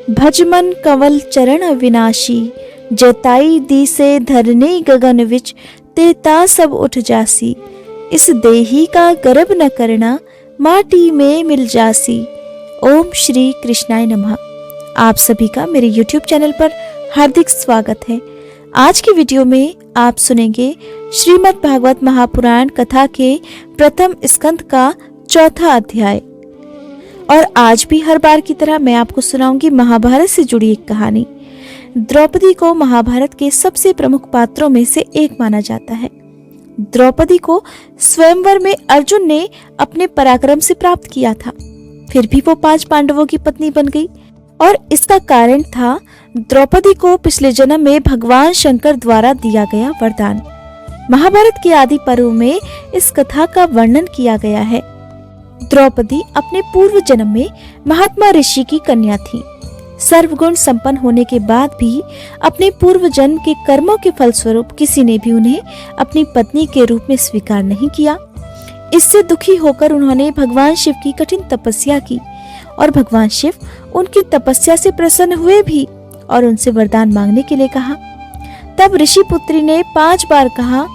भज मन कंवल चरण अविनाशी, जताई दी से धरने गगन विच, तेता सब उठ जासी। इस देही का गर्भ न करना, माटी में मिल जासी। ओम श्री कृष्णाय नमः। आप सभी का मेरे YouTube चैनल पर हार्दिक स्वागत है। आज की वीडियो में आप सुनेंगे श्रीमद् भागवत महापुराण कथा के प्रथम स्कंद का चौथा अध्याय। और आज भी हर बार की तरह मैं आपको सुनाऊंगी महाभारत से जुड़ी एक कहानी। द्रौपदी को महाभारत के सबसे प्रमुख पात्रों में से एक माना जाता है। द्रौपदी को स्वयंवर में अर्जुन ने अपने पराक्रम से प्राप्त किया था, फिर भी वो 5 पांडवों की पत्नी बन गई। और इसका कारण था द्रौपदी को पिछले जन्म में भगवान शंकर द्वारा दिया गया वरदान। महाभारत के आदि पर्व में इस कथा का वर्णन किया गया है। द्रौपदी अपने पूर्व जन्म में महात्मा ऋषि की कन्या थी। सर्वगुण संपन्न होने के बाद भी अपने पूर्व जन्म के कर्मों के फलस्वरूप किसी ने भी उन्हें अपनी पत्नी के रूप में स्वीकार नहीं किया। इससे दुखी होकर उन्होंने भगवान शिव की कठिन तपस्या की और भगवान शिव उनकी तपस्या से प्रसन्न हुए भी और उनसे वरदान मांगने के लिए कहा। तब ऋषि पुत्री ने 5 बार कहा,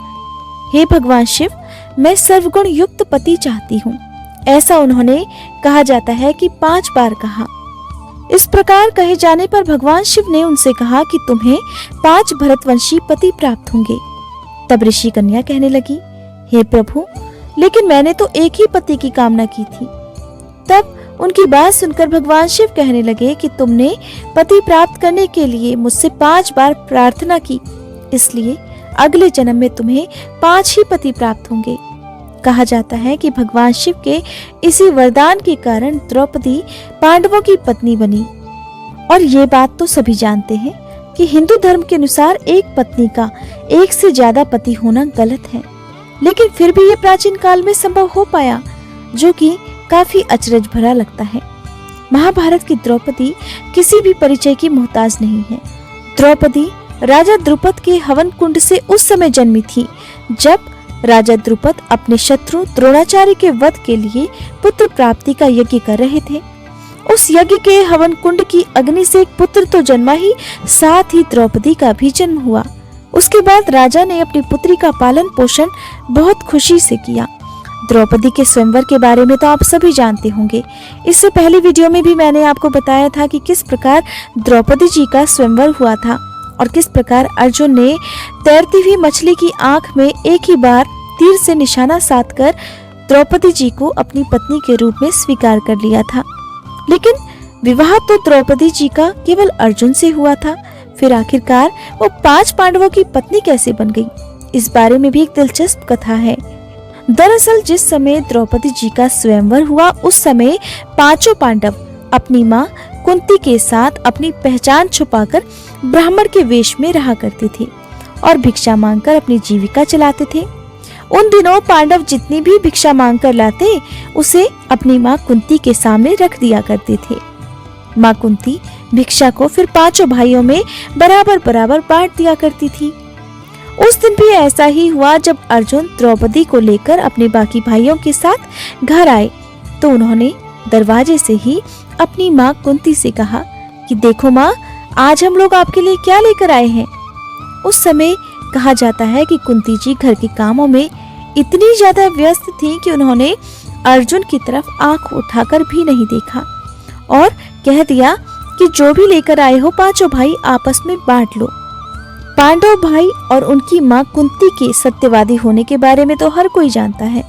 हे भगवान शिव, मैं सर्वगुण युक्त पति चाहती हूँ। ऐसा उन्होंने कहा जाता है कि 5 बार कहा। इस प्रकार कहे जाने पर भगवान शिव ने उनसे कहा कि तुम्हें 5 भरतवंशी पति प्राप्त होंगे। तब ऋषि कन्या कहने लगी, हे प्रभु, लेकिन मैंने तो एक ही पति की कामना की थी। तब उनकी बात सुनकर भगवान शिव कहने लगे कि तुमने पति प्राप्त करने के लिए मुझसे 5 बार प्रार्थना की, इसलिए अगले जन्म में तुम्हें 5 ही पति प्राप्त होंगे। कहा जाता है कि भगवान शिव के इसी वरदान के कारण द्रौपदी पांडवों की पत्नी बनी। और ये बात तो सभी जानते हैं कि हिंदू धर्म के अनुसार एक पत्नी का एक से ज्यादा पति होना गलत है, लेकिन फिर भी ये प्राचीन काल में संभव हो पाया, जो कि काफी अचरज भरा लगता है। महाभारत की द्रौपदी किसी भी परिचय की मोहताज नहीं है। द्रौपदी राजा द्रुपद के हवन कुंड से उस समय जन्मी थी जब राजा द्रुपद अपने शत्रु द्रोणाचार्य के वध के लिए पुत्र प्राप्ति का यज्ञ कर रहे थे। उस यज्ञ के हवन कुंड की अग्नि से एक पुत्र तो जन्मा ही, साथ ही द्रौपदी का भी जन्म हुआ। उसके बाद राजा ने अपनी पुत्री का पालन पोषण बहुत खुशी से किया। द्रौपदी के स्वयंवर के बारे में तो आप सभी जानते होंगे। इससे पहले वीडियो में भी मैंने आपको बताया था कि किस प्रकार द्रौपदी जी का स्वयंवर हुआ था और किस प्रकार अर्जुन ने तैरती हुई मछली की आंख में एक ही बार तीर से निशाना साधकर द्रौपदी जी को अपनी पत्नी के रूप में स्वीकार कर लिया था। लेकिन विवाह तो द्रौपदी जी का केवल अर्जुन से हुआ था, फिर आखिरकार वो 5 पांडवों की पत्नी कैसे बन गई, इस बारे में भी एक दिलचस्प कथा है। दरअसल जिस समय द्रौपदी जी का स्वयंवर हुआ उस समय 5 पांडव अपनी माँ कुंती के साथ अपनी पहचान छुपाकर ब्राह्मण के वेश में रहा करते थे और भिक्षा मांगकर अपनी जीविका चलाते थे। उन दिनों पांडव जितनी भी भिक्षा मांगकर लाते उसे अपनी माँ कुंती के सामने रख दिया करते थे। माँ कुंती भिक्षा को फिर 5 भाइयों में बराबर बराबर बांट दिया करती थी। उस दिन भी ऐसा ही हुआ। जब अर्जुन द्रौपदी को लेकर अपने बाकी भाइयों के साथ घर आए तो उन्होंने दरवाजे से ही अपनी माँ कुंती से कहा कि देखो माँ, आज हम लोग आपके लिए क्या लेकर आए हैं। उस समय कहा जाता है कि कुंती जी घर के कामों में इतनी ज्यादा व्यस्त थी कि उन्होंने अर्जुन की तरफ आंख उठाकर भी नहीं देखा और कह दिया कि जो भी लेकर आए हो 5 भाई आपस में बांट लो। पांडव भाई और उनकी माँ कुंती के सत्यवादी होने के बारे में तो हर कोई जानता है।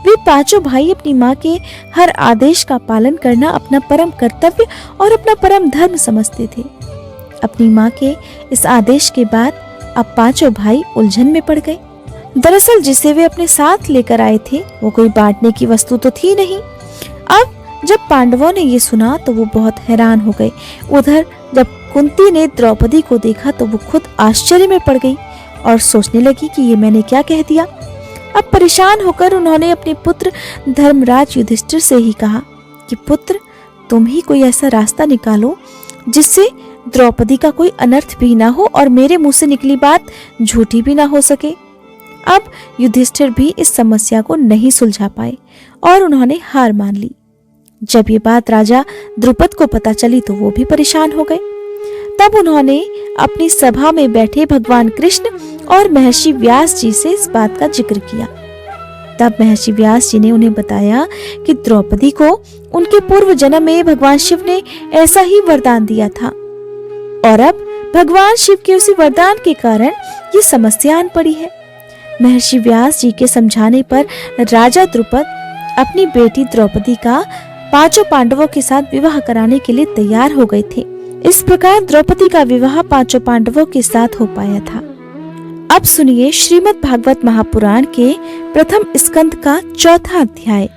वे 5 भाई अपनी माँ के हर आदेश का पालन करना अपना परम कर्तव्य और अपना परम धर्म समझते थे। अपनी माँ के इस आदेश के बाद अब 5 भाई उलझन में पड़ गए। दरअसल जिसे वे अपने साथ लेकर आए थे वो कोई बांटने की वस्तु तो थी नहीं। अब जब पांडवों ने ये सुना तो वो बहुत हैरान हो गए। उधर जब कुंती ने द्रौपदी को देखा तो वो खुद आश्चर्य में पड़ गई और सोचने लगी कि ये मैंने क्या कह दिया। अब परेशान होकर उन्होंने अपने पुत्र धर्मराज युधिष्ठिर से ही कहा कि पुत्र, तुम ही कोई ऐसा रास्ता निकालो जिससे द्रौपदी का कोई अनर्थ भी ना हो और मेरे मुंह से निकली बात झूठी भी ना हो सके। अब युधिष्ठिर भी इस समस्या को नहीं सुलझा पाए और उन्होंने हार मान ली। जब ये बात राजा द्रुपद को पता चली तो वो भी परेशान हो गए। तब उन्होंने अपनी सभा में बैठे भगवान कृष्ण और महर्षि व्यास जी से इस बात का जिक्र किया। तब महर्षि व्यास जी ने उन्हें बताया कि द्रौपदी को उनके पूर्व जन्म में भगवान शिव ने ऐसा ही वरदान दिया था और अब भगवान शिव के उसी वरदान के कारण ये समस्या आन पड़ी है। महर्षि व्यास जी के समझाने पर राजा द्रुपद अपनी बेटी द्रौपदी का 5 पांडवों के साथ विवाह कराने के लिए तैयार हो गए थे। इस प्रकार द्रौपदी का विवाह 5 पांडवों के साथ हो पाया था। अब सुनिए श्रीमद् भागवत महापुराण के प्रथम स्कंद का 4था अध्याय,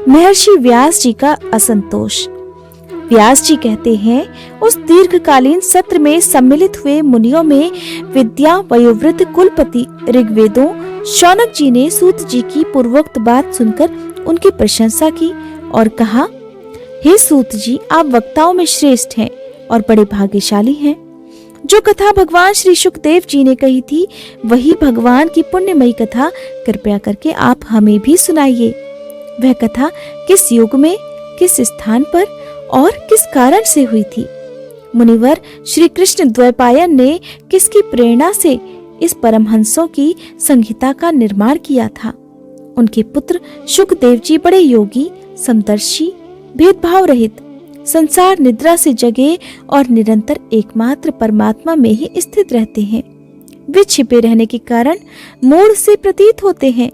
महर्षि व्यास जी का असंतोष। व्यास जी कहते हैं, उस दीर्घकालीन सत्र में सम्मिलित हुए मुनियों में विद्या वयोवृद्ध कुलपति ऋग्वेदों शौनक जी ने सूत जी की पूर्वोक्त बात सुनकर उनकी प्रशंसा की और कहा, हे सूत जी, आप वक्ताओं में श्रेष्ठ हैं और बड़े भाग्यशाली हैं। जो कथा भगवान श्री शुकदेव जी ने कही थी वही भगवान की पुण्यमयी कथा कृपया करके आप हमें भी सुनाइए। वह कथा किस युग में, किस स्थान पर और किस कारण से हुई थी? मुनिवर श्री कृष्ण द्वैपायन ने किसकी प्रेरणा से इस परमहंसों की संहिता का निर्माण किया था? उनके पुत्र शुकदेव जी बड़े योगी, समदर्शी, भेदभाव रहित, संसार निद्रा से जगे और निरंतर एकमात्र परमात्मा में ही स्थित रहते हैं। वे छिपे रहने के कारण मूढ़ से प्रतीत होते हैं।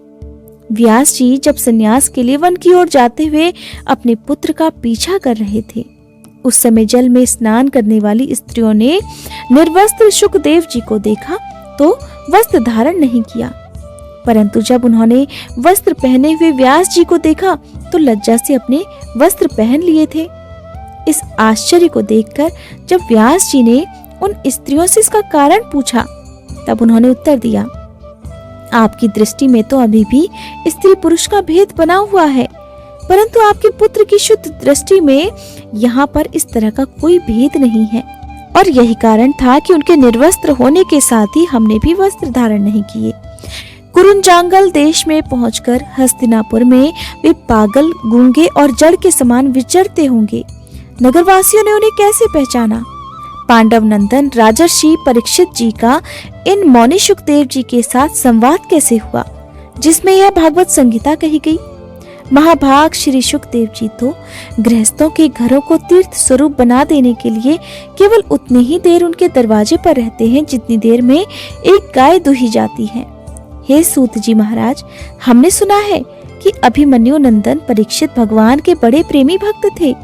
व्यास जी जब संन्यास के लिए वन की ओर जाते हुए अपने पुत्र का पीछा कर रहे थे, उस समय जल में स्नान करने वाली स्त्रियों ने निर्वस्त्र शुकदेव जी को देखा तो वस्त्र धारण नहीं किया, परंतु जब उन्होंने वस्त्र पहने हुए व्यास जी को देखा तो लज्जा से अपने वस्त्र पहन लिए थे। इस आश्चर्य को देखकर जब व्यास जी ने उन स्त्रियों से इसका कारण पूछा, तब उन्होंने उत्तर दिया, आपकी दृष्टि में तो अभी भी स्त्री पुरुष का भेद बना हुआ है, परंतु आपके पुत्र की शुद्ध दृष्टि में यहाँ पर इस तरह का कोई भेद नहीं है। और यही कारण था कि उनके निर्वस्त्र होने के साथ ही हमने भी वस्त्र धारण नहीं किए। कुरुंजांगल देश में पहुंचकर हस्तिनापुर में वे पागल, गूंगे और जड़ के समान विचरते होंगे। नगरवासियों ने उन्हें कैसे पहचाना? पांडव नंदन राजर्षि परीक्षित जी का इन मौनी शुकदेव जी के साथ संवाद कैसे हुआ जिसमें यह भागवत संहिता कही गई? महाभाग श्री शुकदेव जी तो गृहस्थों के घरों को तीर्थ स्वरूप बना देने के लिए केवल उतनी ही देर उनके दरवाजे पर रहते हैं जितनी देर में एक गाय दुही जाती है। हे सूत जी महाराज, हमने सुना है कि अभिमन्यु नंदन परीक्षित भगवान के बड़े प्रेमी भक्त थे।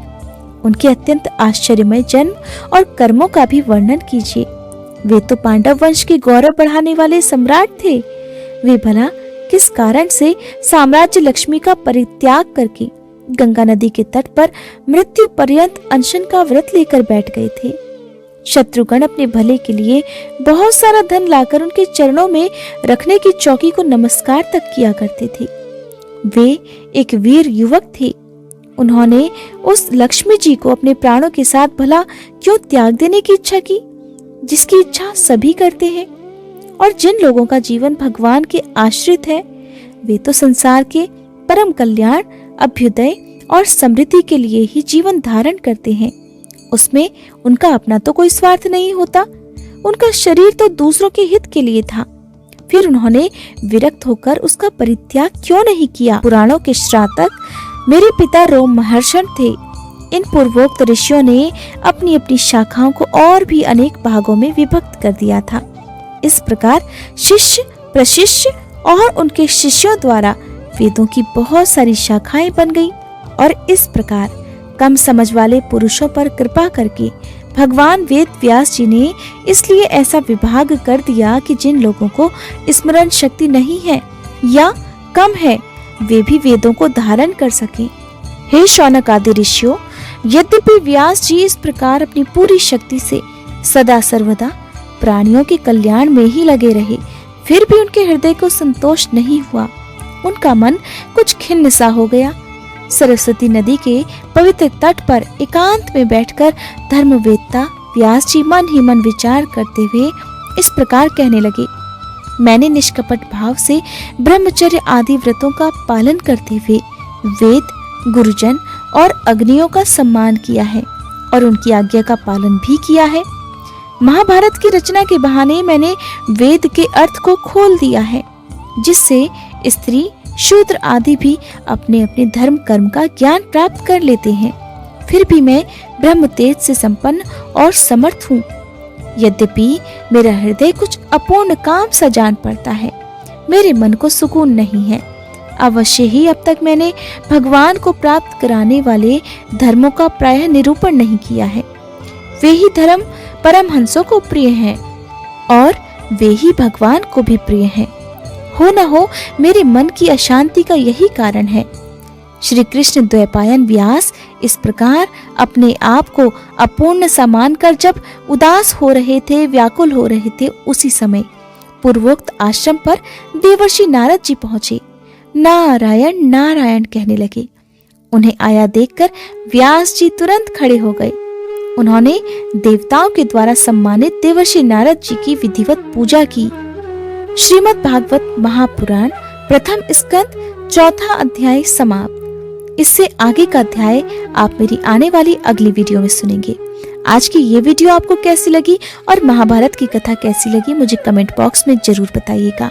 उनके अत्यंत आश्चर्यमय जन्म और कर्मों का भी वर्णन कीजिए। वे तो पांडव वंश के गौरव बढ़ाने वाले सम्राट थे। वे भला किस कारण से साम्राज्य लक्ष्मी का परित्याग करके गंगा नदी के तट पर मृत्यु पर्यंत अनशन का व्रत लेकर बैठ गए थे? शत्रुगण अपने भले के लिए बहुत सारा धन लाकर उनके चरणों में रखने की चौकी को नमस्कार तक किया करते थे। वे एक वीर युवक थे। उन्होंने उस लक्ष्मी जी को अपने प्राणों के साथ भला क्यों त्याग देने की इच्छा की, जिसकी इच्छा सभी करते हैं? और जिन लोगों का जीवन भगवान के आश्रित है वे तो संसार के परम कल्याण, अभ्युदय और समृद्धि के लिए ही जीवन धारण करते हैं। उसमें उनका अपना तो कोई स्वार्थ नहीं होता। उनका शरीर तो दूसरों के हित के लिए था। फिर उन्होंने विरक्त होकर उसका परित्याग क्यों नहीं किया? पुराणों के श्रातक मेरे पिता रोम महर्षण थे। इन पूर्वोक्त ऋषियों ने अपनी अपनी शाखाओं को और भी अनेक भागों में विभक्त कर दिया था। इस प्रकार शिष्य, प्रशिष्य और उनके शिष्यों द्वारा वेदों की बहुत सारी शाखाएं बन गईं और इस प्रकार कम समझ वाले पुरुषों पर कृपा करके भगवान वेद व्यास जी ने इसलिए ऐसा विभाग कर दिया कि जिन लोगों को स्मरण शक्ति नहीं है या कम है वे भी वेदों को धारण कर सकें। हे शौनक आदि ऋषियों, यद्यपि व्यास जी इस प्रकार अपनी पूरी शक्ति से सदा सर्वदा प्राणियों के कल्याण में ही लगे रहे, फिर भी उनके हृदय को संतोष नहीं हुआ। उनका मन कुछ खिन्न सा हो गया। सरस्वती नदी के पवित्र तट पर एकांत में बैठकर धर्मवेत्ता व्यास जी मन ही मन विचार करते हुए इस प्रकार कहने लगे, मैंने निष्कपट भाव से ब्रह्मचर्य आदि व्रतों का पालन करते हुए वेद, गुरुजन और अग्नियों का सम्मान किया है और उनकी आज्ञा का पालन भी किया है। महाभारत की रचना के बहाने मैंने वेद के अर्थ को खोल दिया है, जिससे स्त्री, शूद्र आदि भी अपने अपने धर्म कर्म का ज्ञान प्राप्त कर लेते हैं। फिर भी मैं ब्रह्म तेज से संपन्न और समर्थ हूँ। यद्यपि मेरा हृदय कुछ अपूर्ण काम सा जान पड़ता है, मेरे मन को सुकून नहीं है। अवश्य ही अब तक मैंने भगवान को प्राप्त कराने वाले धर्मों का प्रायः निरूपण नहीं किया है। वे ही धर्म परमहंसों को प्रिय हैं और वे ही भगवान को भी प्रिय हैं। हो न हो मेरे मन की अशांति का यही कारण है। श्री कृष्ण द्वैपायन व्यास इस प्रकार अपने आप को अपूर्ण सा मानकर जब उदास हो रहे थे, व्याकुल हो रहे थे, उसी समय पूर्वोक्त आश्रम पर देवर्षि नारद जी पहुंचे। नारायण नारायण कहने लगे। उन्हें आया देखकर व्यास जी तुरंत खड़े हो गए। उन्होंने देवताओं के द्वारा सम्मानित देवर्षि नारद जी की विधिवत पूजा की। श्रीमद् भागवत महापुराण प्रथम स्कंद 4वां अध्याय समाप्त। इससे आगे का अध्याय आप मेरी आने वाली अगली वीडियो में सुनेंगे। आज की ये वीडियो आपको कैसी लगी और महाभारत की कथा कैसी लगी, मुझे कमेंट बॉक्स में जरूर बताइएगा।